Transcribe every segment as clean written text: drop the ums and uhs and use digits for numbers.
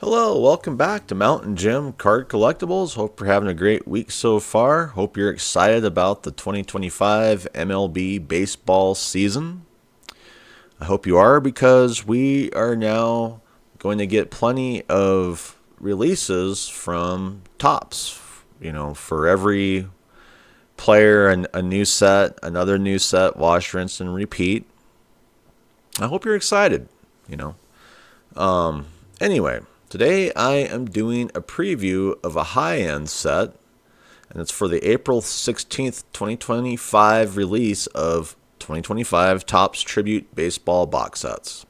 Hello, welcome back to Mountain Gym Card Collectibles. Hope you're having a great week so far. Hope you're excited about the 2025 MLB baseball season. I hope you are because we are now going to get plenty of releases from Topps. For every player, a new set, another new set, wash, rinse, and repeat. I hope you're excited, you know. Anyway, today I am doing a preview of a high-end set, and it's for the April 16th, 2025 release of 2025 Topps Tribute Baseball box sets.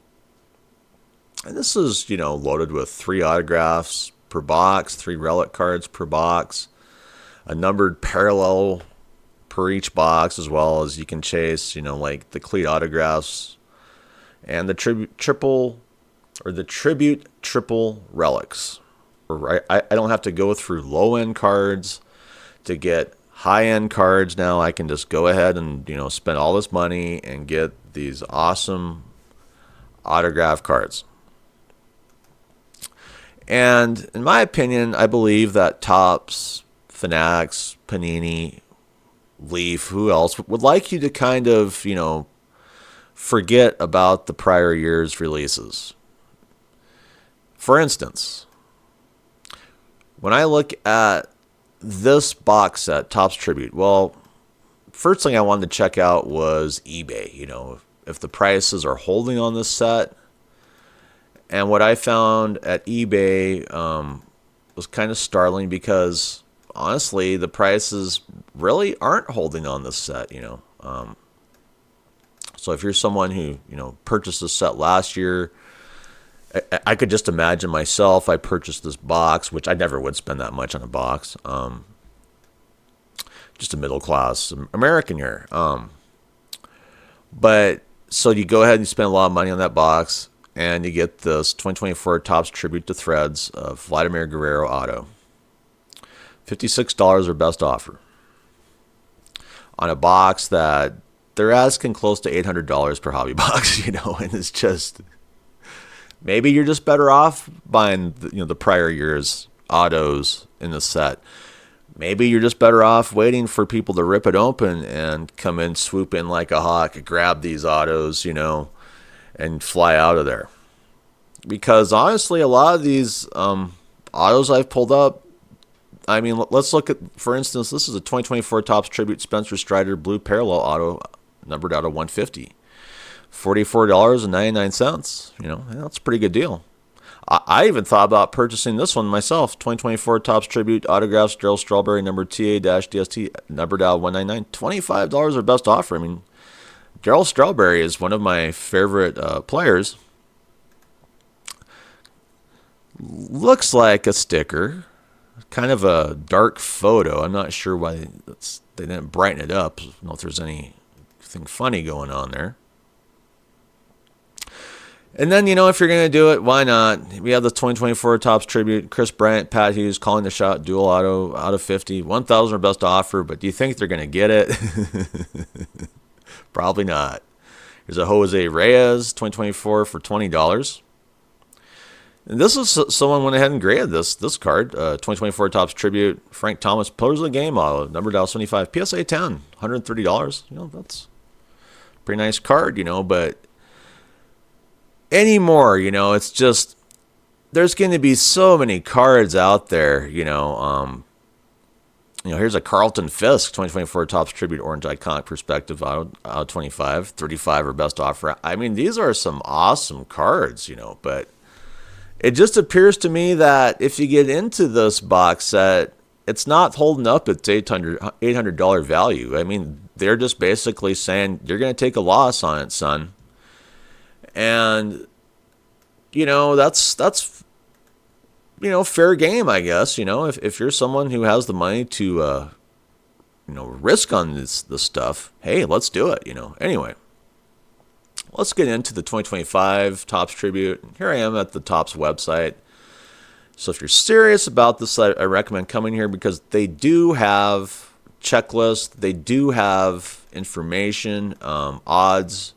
And this is, loaded with 3 autographs per box, 3 relic cards per box, a numbered parallel per each box, as well as you can chase, like the cleat autographs and the tribute triple relics. I don't have to go through low-end cards to get high-end cards now. I can just go ahead and, spend all this money and get these awesome autograph cards. And in my opinion, I believe that Topps, Fanatics, Panini, Leaf, who else would like you to kind of, forget about the prior year's releases. For instance, when I look at this box set, Topps Tribute, well, first thing I wanted to check out was eBay, if the prices are holding on this set. And what I found at eBay was kind of startling because, honestly, the prices really aren't holding on this set, So if you're someone who, purchased this set last year, I could just imagine myself. I purchased this box, which I never would spend that much on a box. Just a middle class American here. But so you go ahead and you spend a lot of money on that box, and you get this 2024 Topps Tribute to Threads of Vladimir Guerrero auto. $56 or best offer on a box that they're asking close to $800 per hobby box, and it's just, maybe you're just better off buying the prior year's autos in the set. Maybe you're just better off waiting for people to rip it open and come in, swoop in like a hawk, grab these autos, and fly out of there. Because honestly, a lot of these autos I've pulled up, let's look at, for instance, this is a 2024 Topps Tribute Spencer Strider Blue Parallel auto, numbered out of 150. $44.99. That's a pretty good deal. I even thought about purchasing this one myself. 2024 Topps Tribute Autographs Darryl Strawberry number TA-DST, numbered out 199. $25 or best offer. Darryl Strawberry is one of my favorite players. Looks like a sticker. Kind of a dark photo. I'm not sure why they didn't brighten it up. I don't know if there's anything funny going on there. And then, if you're going to do it, why not? We have the 2024 Topps Tribute, Chris Bryant, Pat Hughes, calling the shot, dual auto, out of 50, 1,000 or best offer, but do you think they're going to get it? Probably not. Here's a Jose Reyes, 2024 for $20. And this is someone went ahead and graded this card, 2024 Topps Tribute, Frank Thomas, Pillars of the Game auto, numbered out 75, PSA 10, $130. That's a pretty nice card, but anymore, it's just, there's going to be so many cards out there, here's a Carlton Fisk 2024 Topps Tribute Orange Iconic Perspective out 25, 35 or best offer. These are some awesome cards, but it just appears to me that if you get into this box set, it's not holding up its $800 value. They're just basically saying, you're going to take a loss on it, son. And, that's fair game, I guess. If you're someone who has the money to, risk on this stuff, hey, let's do it, Anyway, let's get into the 2025 Topps Tribute. Here I am at the Topps website. So if you're serious about this, I recommend coming here because they do have checklists. They do have information, odds,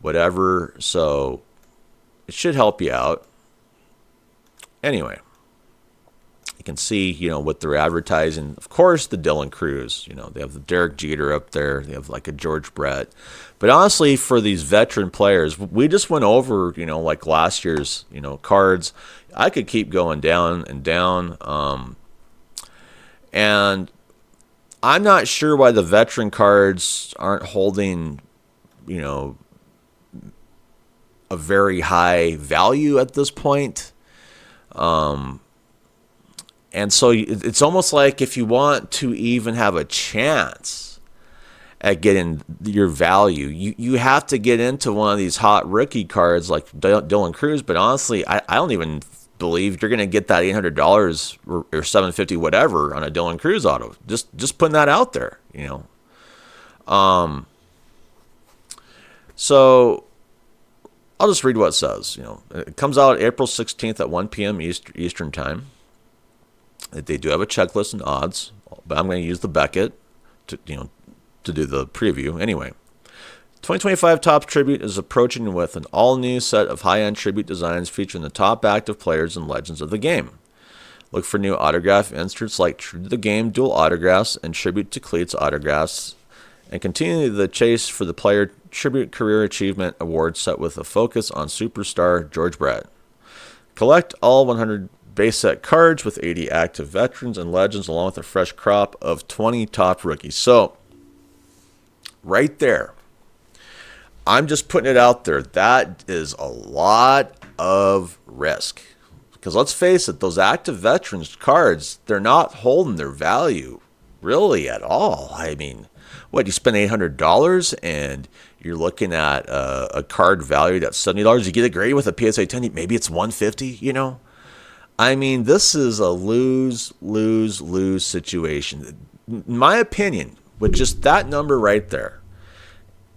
whatever. So it should help you out. Anyway, you can see, what they're advertising. Of course, the Dylan Cruz. They have the Derek Jeter up there. They have like a George Brett. But honestly, for these veteran players, we just went over, like last year's, cards. I could keep going down and down. And I'm not sure why the veteran cards aren't holding, a very high value at this point. And so it's almost like if you want to even have a chance at getting your value, you have to get into one of these hot rookie cards like Dylan Cruz. But honestly, I don't even believe you're going to get that $800 or $750 whatever on a Dylan Cruz auto. Just putting that out there, So I'll just read what it says. It comes out April 16th at 1 p.m. Eastern time. They do have a checklist and odds, but I'm going to use the Beckett to do the preview. Anyway, 2025 Topps Tribute is approaching with an all-new set of high-end tribute designs featuring the top active players and legends of the game. Look for new autograph inserts like True to the Game dual autographs and Tribute to Cleats autographs, and continue the chase for the Player Tribute Career Achievement Award set with a focus on superstar George Brett. Collect all 100 base set cards with 80 active veterans and legends along with a fresh crop of 20 top rookies. So, right there, I'm just putting it out there. That is a lot of risk. Because let's face it, those active veterans cards, they're not holding their value really at all. I mean, what, you spend $800 and you're looking at a card valued at $70. You get a grade with a PSA 10, maybe it's $150, I mean, this is a lose situation. In my opinion, with just that number right there,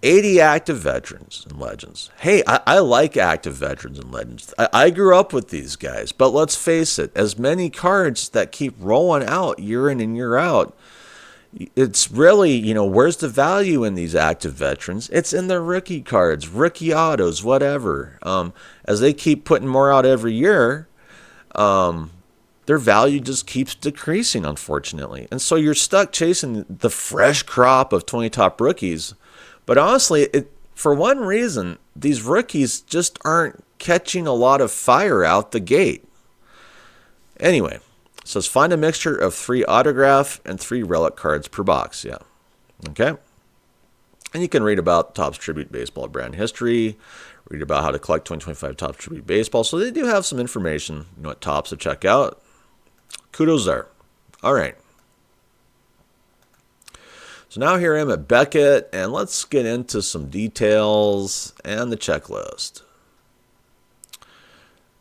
80 active veterans and legends. Hey, I like active veterans and legends. I grew up with these guys, but let's face it, as many cards that keep rolling out year in and year out, it's really, where's the value in these active veterans? It's in their rookie cards, rookie autos, whatever. As they keep putting more out every year, their value just keeps decreasing, unfortunately. And so you're stuck chasing the fresh crop of 20 top rookies. But honestly, for one reason, these rookies just aren't catching a lot of fire out the gate. Anyway, it says find a mixture of 3 autograph and 3 relic cards per box. Yeah. Okay. And you can read about Topps Tribute Baseball brand history, read about how to collect 2025 Topps Tribute Baseball. So they do have some information, at Topps to check out. Kudos there. All right. So now here I am at Beckett, and let's get into some details and the checklist.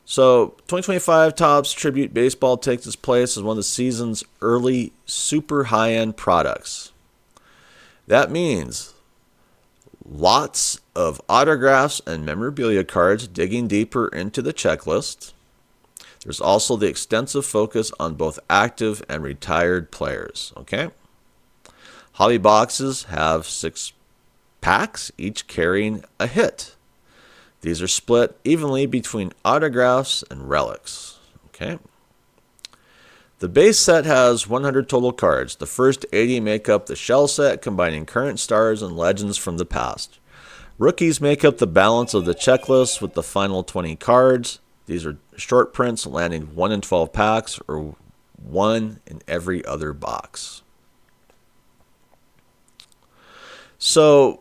So 2025 Topps Tribute Baseball takes its place as one of the season's early super high-end products. That means lots of autographs and memorabilia cards digging deeper into the checklist. There's also the extensive focus on both active and retired players. Okay? Hobby boxes have 6 packs, each carrying a hit. These are split evenly between autographs and relics. Okay? The base set has 100 total cards. The first 80 make up the shell set, combining current stars and legends from the past. Rookies make up the balance of the checklist with the final 20 cards. These are short prints landing 1 in 12 packs or 1 in every other box. So,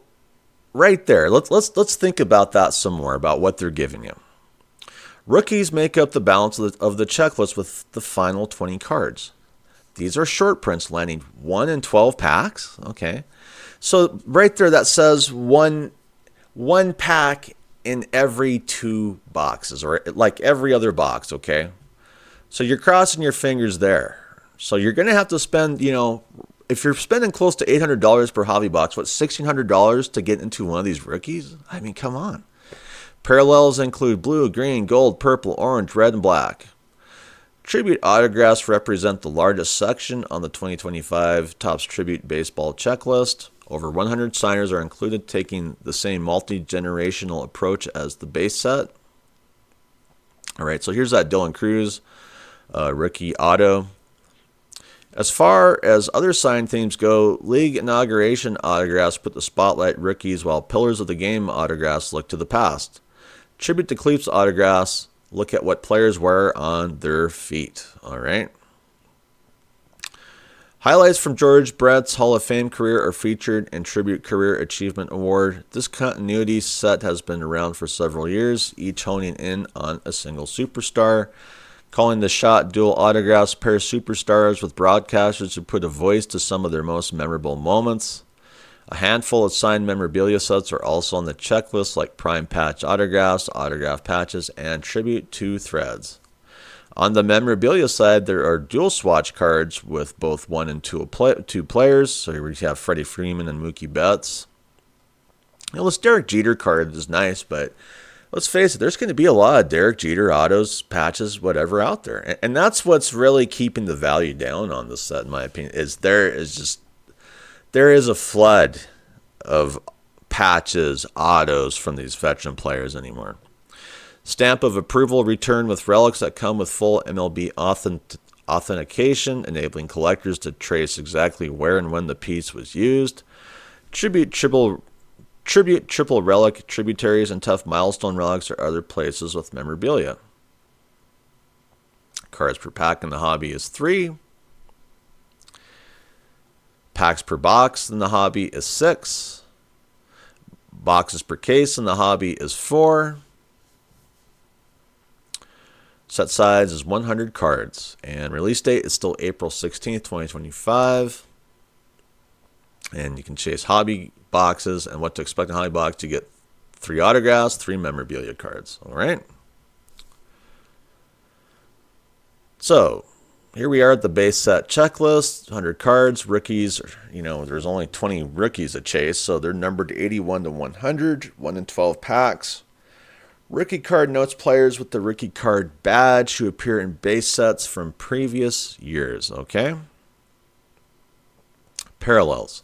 right there, let's think about that some more, about what they're giving you. Rookies make up the balance of the checklist with the final 20 cards. These are short prints landing 1 in 12 packs. Okay. So right there, that says one pack in every 2 boxes, or like every other box. Okay. So you're crossing your fingers there. So you're going to have to spend, if you're spending close to $800 per hobby box, what, $1,600 to get into one of these rookies? I mean, come on. Parallels include blue, green, gold, purple, orange, red, and black. Tribute autographs represent the largest section on the 2025 Topps Tribute Baseball checklist. Over 100 signers are included, taking the same multi-generational approach as the base set. All right, so here's that Dylan Cruz rookie auto. As far as other sign themes go, league inauguration autographs put the spotlight rookies, while pillars of the game autographs look to the past. Tribute to Cleats autographs look at what players wear on their feet. All right. Highlights from George Brett's Hall of Fame career are featured in Tribute Career Achievement Award. This continuity set has been around for several years, each honing in on a single superstar. Calling the shot, dual autographs pair superstars with broadcasters who put a voice to some of their most memorable moments. A handful of signed memorabilia sets are also on the checklist, like prime patch autographs, autograph patches, and tribute to threads. On the memorabilia side, there are dual swatch cards with both one and two players. So here we have Freddie Freeman and Mookie Betts. This Derek Jeter card is nice, but let's face it, there's going to be a lot of Derek Jeter autos, patches, whatever out there. And that's what's really keeping the value down on this set, in my opinion, is there is a flood of patches, autos from these veteran players anymore. Stamp of approval returned with relics that come with full MLB authentication, enabling collectors to trace exactly where and when the piece was used. Tribute triple relic tributaries and tough milestone relics are other places with memorabilia. Cards per pack in the hobby is 3. Packs per box in the hobby is 6. Boxes per case in the hobby is 4. Set size is 100 cards, and release date is still April 16th, 2025. And you can chase hobby boxes and what to expect in a hobby box to get 3 autographs, 3 memorabilia cards. All right. So here we are at the base set checklist, 100 cards, rookies. There's only 20 rookies to chase, so they're numbered 81 to 100, 1 in 12 packs. Rookie card notes players with the rookie card badge who appear in base sets from previous years, okay? Parallels.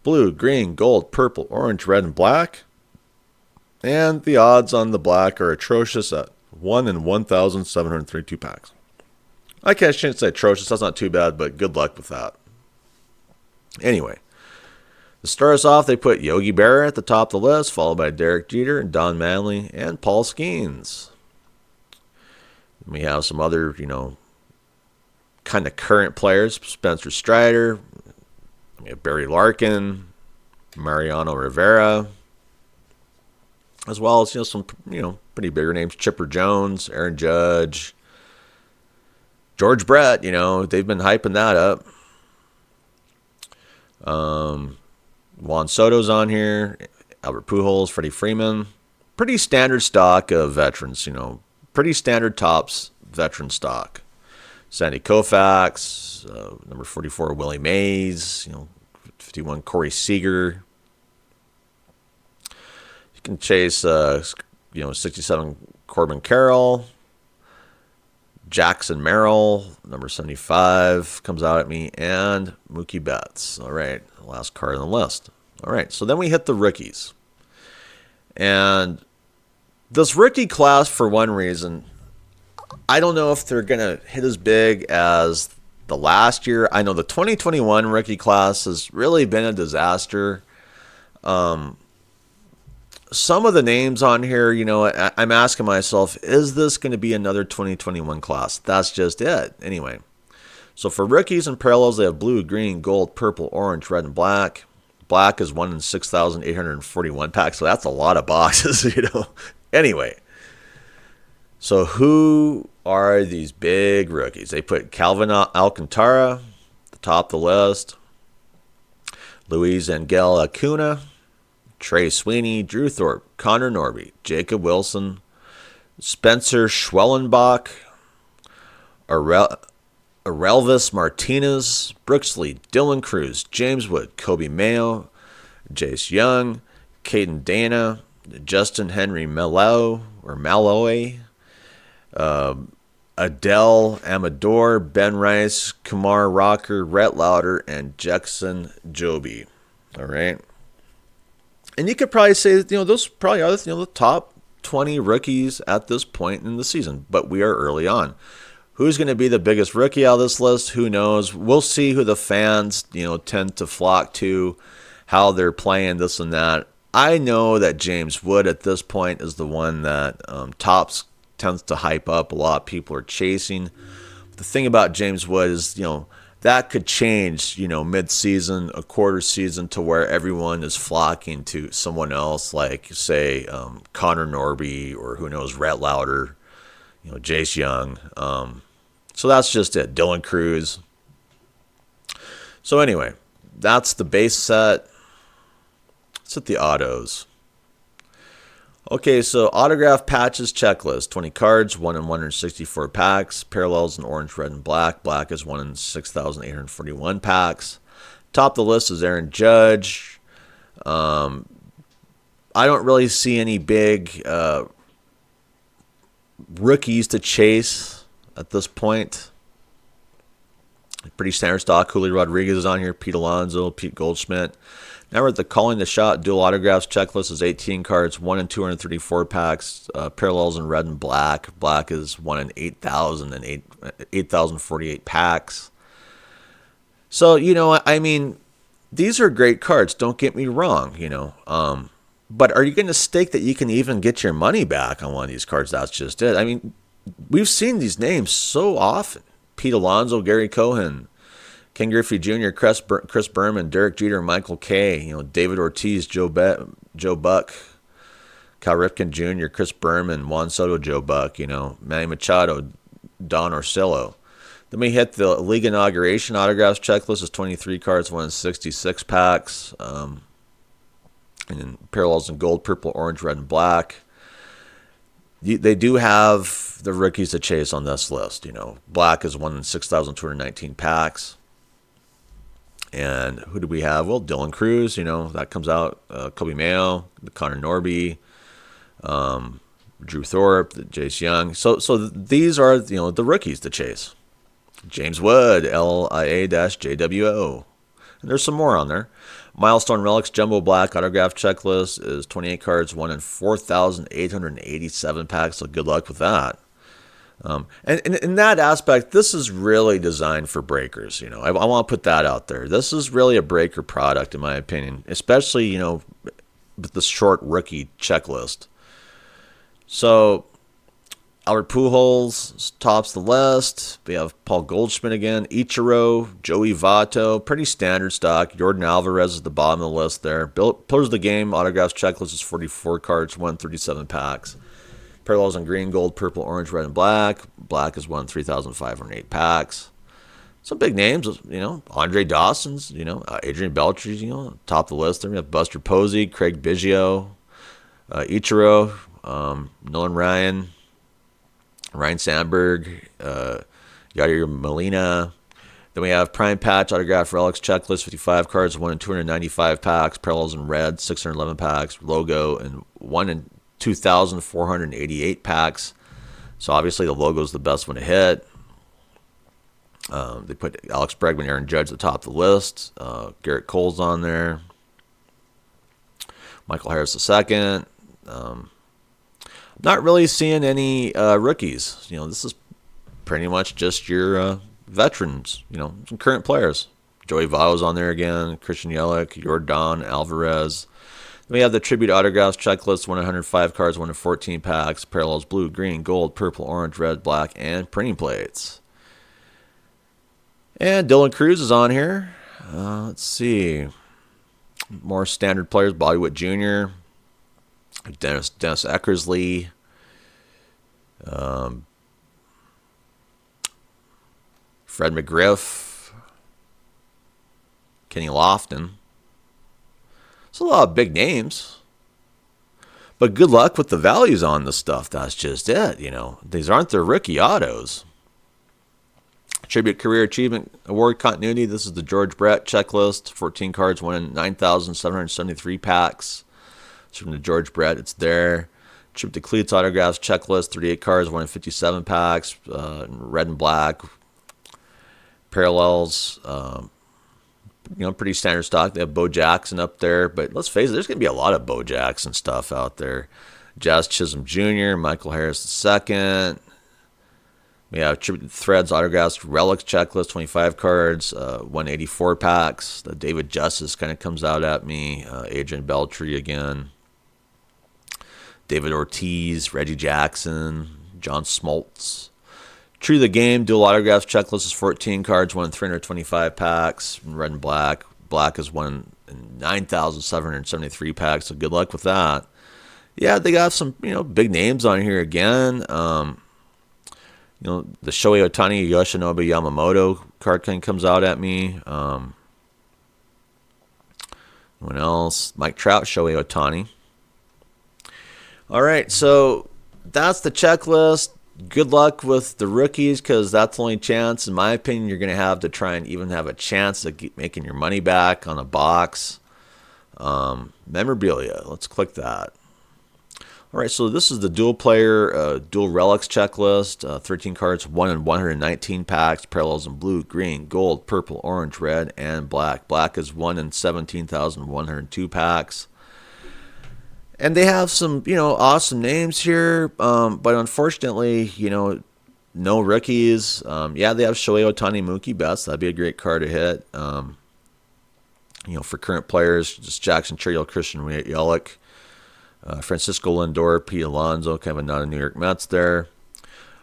Blue, green, gold, purple, orange, red, and black. And the odds on the black are atrocious at 1 in 1,732 packs. I shouldn't say atrocious, that's not too bad, but good luck with that. Anyway. To start us off, they put Yogi Berra at the top of the list, followed by Derek Jeter, Don Manley, and Paul Skeens. We have some other, kind of current players. Spencer Strider, we have Barry Larkin, Mariano Rivera, as well as, some, pretty bigger names. Chipper Jones, Aaron Judge, George Brett, they've been hyping that up. Juan Soto's on here, Albert Pujols, Freddie Freeman. Pretty standard stock of veterans, pretty standard tops veteran stock. Sandy Koufax, number 44, Willie Mays, 51, Corey Seager. You can chase, 67, Corbin Carroll. Jackson Merrill, number 75, comes out at me, and Mookie Betts. All right, last card on the list. All right, so then we hit the rookies. And this rookie class, for one reason, I don't know if they're going to hit as big as the last year. I know the 2021 rookie class has really been a disaster. Some of the names on here, I'm asking myself, is this going to be another 2021 class? That's just it. Anyway, so for rookies and parallels, they have blue, green, gold, purple, orange, red, and black. Black is 1 in 6,841 packs, so that's a lot of boxes, Anyway, so who are these big rookies? They put Calvin Alcantara at the top of the list, Luis Angel Acuna, Trey Sweeney, Drew Thorpe, Connor Norby, Jacob Wilson, Spencer Schwellenbach, Arelvis Martinez, Brooks Lee, Dylan Cruz, James Wood, Kobe Mayo, Jace Young, Caden Dana, Justin Henry Malloy, Adele Amador, Ben Rice, Kumar Rocker, Rhett Lauder, and Jackson Joby. All right. And you could probably say that, those probably are, the top 20 rookies at this point in the season, but we are early on. Who's going to be the biggest rookie out of this list? Who knows? We'll see who the fans, tend to flock to, how they're playing, this and that. I know that James Wood at this point is the one that Topps tends to hype up. A lot of people are chasing. The thing about James Wood is, that could change, mid-season, a quarter season, to where everyone is flocking to someone else, like, say, Connor Norby, or who knows, Rhett Lauder, Jace Young. So that's just it. Dylan Cruz. So anyway, that's the base set. Let's hit the autos. Okay, so autograph patches checklist. 20 cards, 1 in 164 packs. Parallels in orange, red, and black. Black is 1 in 6,841 packs. Top of the list is Aaron Judge. I don't really see any big rookies to chase at this point. Pretty standard stock. Julio Rodriguez is on here. Pete Alonso, Pete Goldschmidt. Now we're at the calling the shot dual autographs checklist. Is 18 cards, 1 in 234 packs. Parallels in red and black. Black is 1 in 8,048 packs. So, these are great cards. Don't get me wrong, but are you going to stake that you can even get your money back on one of these cards? That's just it. We've seen these names so often. Pete Alonso, Gary Cohen, Ken Griffey Jr., Chris Berman, Derek Jeter, Michael Kay, David Ortiz, Joe Buck, Cal Ripken Jr., Chris Berman, Juan Soto, Joe Buck, Manny Machado, Don Orsillo. Then we hit the league inauguration autographs checklist. Is 23 cards, 1 in 66 packs. And then parallels in gold, purple, orange, red, and black. They do have the rookies to chase on this list. Black is 1 in 6,219 packs. And who do we have? Well, Dylan Cruz, that comes out. Kobe Mayo, Connor Norby, Drew Thorpe, Jace Young. So these are, the rookies to chase. James Wood, LIA-JWO. And there's some more on there. Milestone Relics Jumbo Black autograph checklist is 28 cards, 1 in 4,887 packs. So good luck with that. And in that aspect, this is really designed for breakers. I want to put that out there. This is really a breaker product, in my opinion, especially, with the short rookie checklist. So Albert Pujols tops the list. We have Paul Goldschmidt again, Ichiro, Joey Votto, pretty standard stock. Jordan Alvarez is at the bottom of the list there. Pillars of the Game autographs checklist is 44 cards, 137 packs. Parallels in green, gold, purple, orange, red, and black. Black is 1 in 3,508 packs. Some big names, Andre Dawson's, Adrian Beltre, top of the list there. We have Buster Posey, Craig Biggio, Ichiro, Nolan Ryan, Ryan Sandberg, Yadier Molina. Then we have Prime Patch Autograph Relics Checklist, 55 cards, 1 in 295 packs. Parallels in red, 611 packs. Logo, and 1 in 2,488 packs. So obviously the logo is the best one to hit. They put Alex Bregman, Aaron Judge at the top of the list. Garrett Cole's on there. Michael Harris II. Not really seeing any rookies. This is pretty much just your veterans, some current players. Joey Votto's on there again, Christian Yelich, Yordan Alvarez. Then we have the tribute autographs checklist, 105 cards, 1 in 14 packs, parallels blue, green, gold, purple, orange, red, black, and printing plates. And Dylan Cruz is on here. Let's see. More standard players, Bobby Witt Jr., Dennis Eckersley, Fred McGriff, Kenny Lofton. It's a lot of big names. But good luck with the values on this stuff. That's just it, These aren't the rookie autos. Tribute Career Achievement Award Continuity. This is the George Brett checklist. 14 cards, 1 in 9,773 packs. It's from the George Brett. It's there. Tribute to Cleats Autographs checklist. 38 cards, 1 in 57 packs. Red and black. Parallels. Pretty standard stock. They have Bo Jackson up there. But let's face it, there's going to be a lot of Bo Jackson stuff out there. Jazz Chisholm Jr., Michael Harris II. We have Tribute Threads, Autographs, Relics Checklist, 25 cards, 184 packs. The David Justice kind of comes out at me. Adrian Beltre again. David Ortiz, Reggie Jackson, John Smoltz. True to the Game, Dual Autographs Checklist is 14 cards, 1 in 325 packs. Red and black. Black is 1 in 9,773 packs, so good luck with that. Yeah, they got some, big names on here again. The Shohei Ohtani Yoshinobu Yamamoto card kind of comes out at me. Anyone else? Mike Trout, Shohei Ohtani. All right, so that's the checklist. Good luck with the rookies, because that's the only chance, in my opinion, you're going to have to try and even have a chance of making your money back on a box. Memorabilia. Let's click that. All right, so this is the dual player, dual relics checklist. 13 cards, 1 in 119 packs. Parallels in blue, green, gold, purple, orange, red, and black. Black is 1 in 17,102 packs. And they have some, awesome names here, but unfortunately, no rookies. Yeah, they have Shohei Ohtani, Mookie Betts. That'd be a great card to hit. For current players, just Jackson Churchill, Christian Yelich, Francisco Lindor, Pete Alonso, kind of a not a New York Mets there.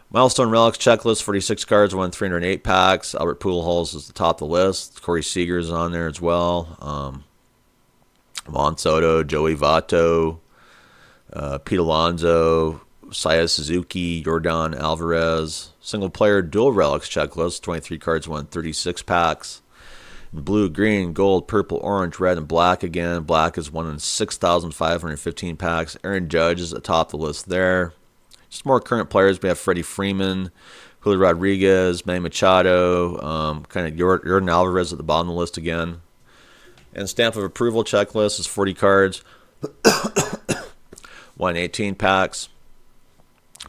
Milestone Relics Checklist, 46 cards, 1 in 308 packs. Albert Pujols is the top of the list. Corey Seager is on there as well. Juan Soto, Joey Votto, Pete Alonso, Seiya Suzuki, Yordan Alvarez. Single player dual relics checklist, 23 cards, 136 packs. Blue, green, gold, purple, orange, red, and black again. Black is 1 in 6,515 packs. Aaron Judge is at the top of the list there. Just more current players. We have Freddie Freeman, Julio Rodriguez, Manny Machado, kind of Yordan Alvarez at the bottom of the list again. And stamp of approval checklist is 40 cards, 118 packs.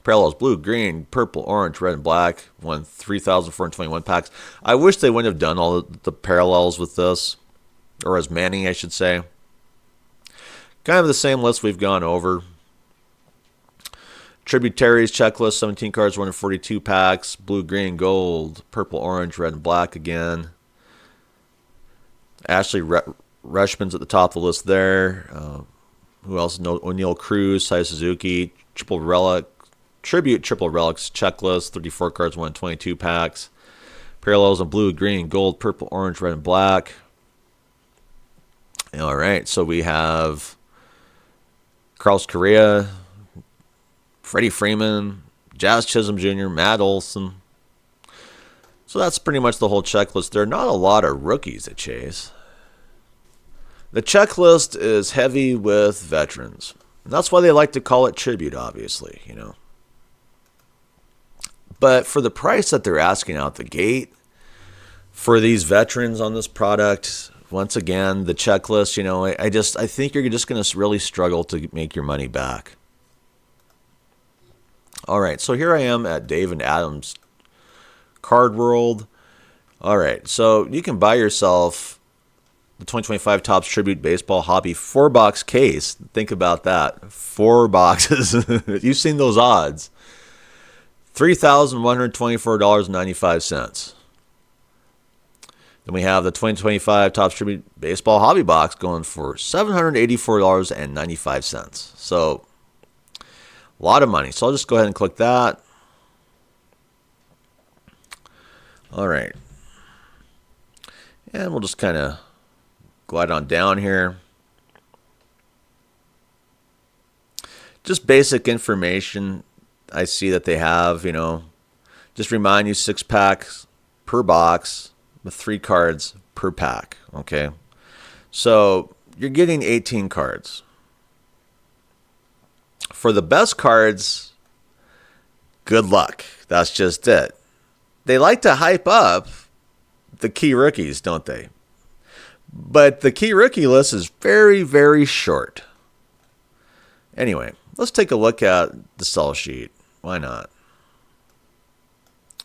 Parallels, blue, green, purple, orange, red, and black. 3,421 packs. I wish they wouldn't have done all the parallels with this, or as many, I should say. Kind of the same list we've gone over. Tributaries checklist, 17 cards, 142 packs. Blue, green, gold, purple, orange, red, and black again. Ashley Reshman's at the top of the list there. Who else? O'Neal Cruz, Seiya Suzuki, triple relics checklist, 34 cards, 122 packs. Parallels in blue, green, gold, purple, orange, red, and black. All right, so we have Carlos Correa, Freddie Freeman, Jazz Chisholm Jr., Matt Olson. So that's pretty much the whole checklist. There are not a lot of rookies at Chase. The checklist is heavy with veterans. And that's why they like to call it tribute, obviously, But for the price that they're asking out the gate for these veterans on this product, once again, the checklist, I think you're just going to really struggle to make your money back. All right, so here I am at Dave and Adam's Card World. All right, so you can buy yourself the 2025 Topps Tribute Baseball Hobby 4-box case. Think about that. 4 boxes. You've seen those odds. $3,124.95. Then we have the 2025 Topps Tribute Baseball Hobby Box going for $784.95. So, a lot of money. So, I'll just go ahead and click that. All right. And we'll just kind of glide on down here. Just basic information I see that they have, just remind you 6 packs per box with 3 cards per pack, okay? So you're getting 18 cards. For the best cards, good luck. That's just it. They like to hype up the key rookies, don't they? But the key rookie list is very, very short. Anyway, let's take a look at the sell sheet. Why not?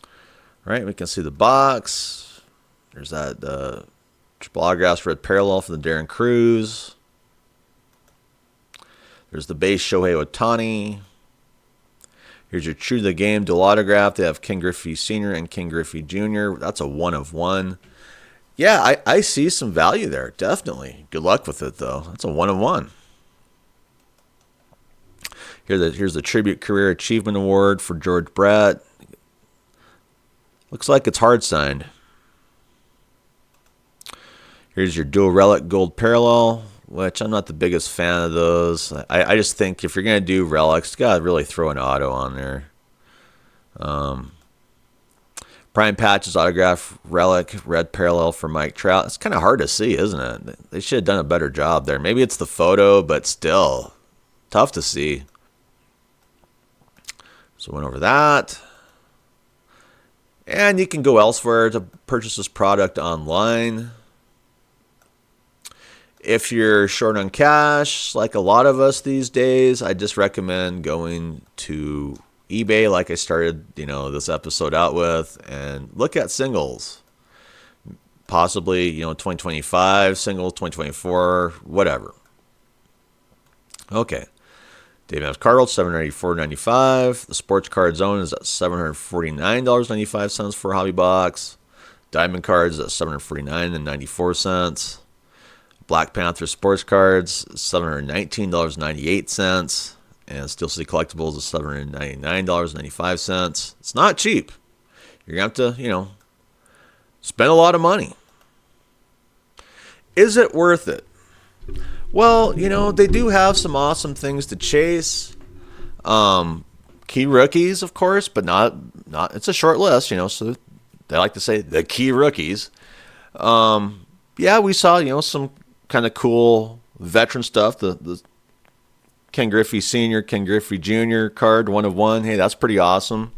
All right, we can see the box. There's that triple autographs red parallel for the Darren Cruz. There's the base Shohei Ohtani. Here's your True to the Game dual autograph. They have King Griffey Sr. and King Griffey Jr. That's a 1 of 1. Yeah, I see some value there, definitely. Good luck with it, though. That's a 1 of 1. Here's the Tribute Career Achievement Award for George Brett. Looks like it's hard signed. Here's your Dual Relic Gold Parallel, which I'm not the biggest fan of those. I just think if you're going to do relics, you got to really throw an auto on there. Brian Patch's autograph relic, red parallel for Mike Trout. It's kind of hard to see, isn't it? They should have done a better job there. Maybe it's the photo, but still tough to see. So went over that. And you can go elsewhere to purchase this product online. If you're short on cash, like a lot of us these days, I just recommend going to eBay like I started, this episode out with, and look at singles. Possibly, 2025 singles, 2024, whatever. Okay. Dave Mavs Cardinals, $784.95. The Sports Card Zone is at $749.95 for a hobby box. Diamond Cards at $749.94. Black Panther Sports Cards, $719.98. And Steel City Collectibles is $799.95. It's not cheap. You're going to have to, spend a lot of money. Is it worth it? Well, they do have some awesome things to chase. Key rookies, of course, but not. It's a short list, so they like to say the key rookies. Yeah, we saw, some kind of cool veteran stuff. The Ken Griffey Sr., Ken Griffey Jr. card, 1 of 1. Hey, that's pretty awesome.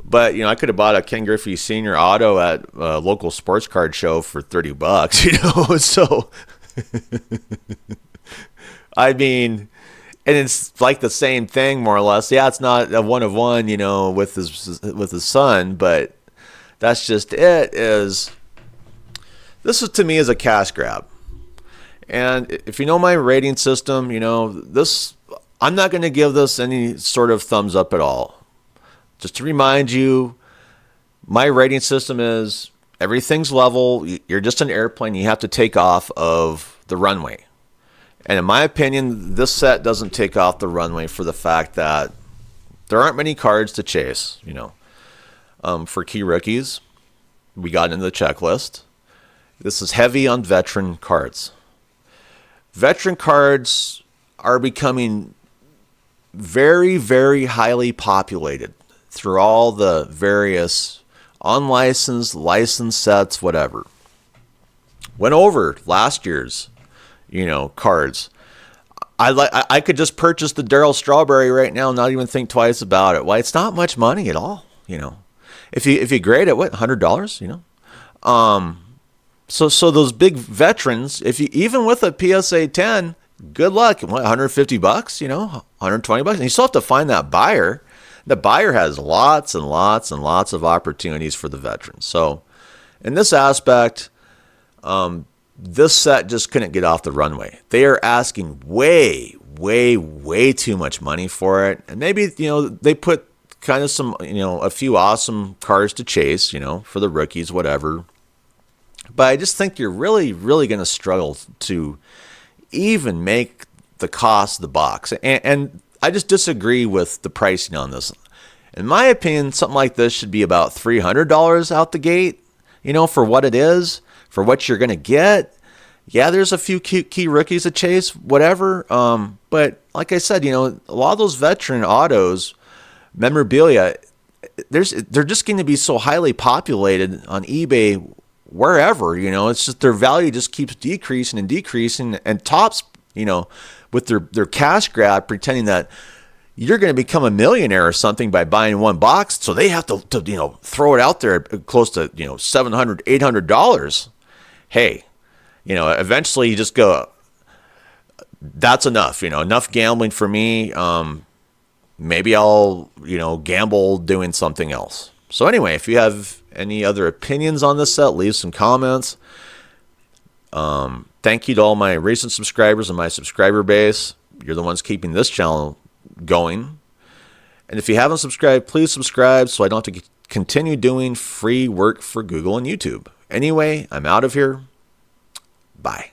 But, I could have bought a Ken Griffey Sr. auto at a local sports card show for $30, so... I mean, and it's like the same thing, more or less. Yeah, it's not a 1 of 1, with his son, but that's just it. This is, to me, is a cash grab. And if you know my rating system, this, I'm not going to give this any sort of thumbs up at all. Just to remind you, my rating system is everything's level. You're just an airplane. You have to take off of the runway. And in my opinion, this set doesn't take off the runway for the fact that there aren't many cards to chase, For key rookies, we got into the checklist. This is heavy on veteran cards. Veteran cards are becoming very, very highly populated through all the various unlicensed, licensed sets, whatever. Went over last year's, cards. I could just purchase the Darryl Strawberry right now and not even think twice about it. Why? It's not much money at all, If you grade it, what, $100, So those big veterans, even with a PSA 10, good luck. What, $150, $120, and you still have to find that buyer. The buyer has lots and lots and lots of opportunities for the veterans. So, in this aspect, this set just couldn't get off the runway. They are asking way, way, way too much money for it, and maybe they put kind of some a few awesome cards to chase, for the rookies, whatever. But I just think you're really, really going to struggle to even make the cost of the box. And I just disagree with the pricing on this. In my opinion, something like this should be about $300 out the gate, for what it is, for what you're going to get. Yeah, there's a few key rookies to chase, whatever. But like I said, a lot of those veteran autos, memorabilia, they're just going to be so highly populated on eBay, wherever, it's just their value just keeps decreasing and decreasing, and Topps, with their cash grab, pretending that you're going to become a millionaire or something by buying one box, so they have to throw it out there close to $700, $800. Hey, eventually you just go, that's enough, enough gambling for me. Maybe I'll gamble doing something else. So anyway, if you have any other opinions on this set, leave some comments. Thank you to all my recent subscribers and my subscriber base. You're the ones keeping this channel going. And if you haven't subscribed, please subscribe so I don't have to continue doing free work for Google and YouTube. Anyway, I'm out of here. Bye.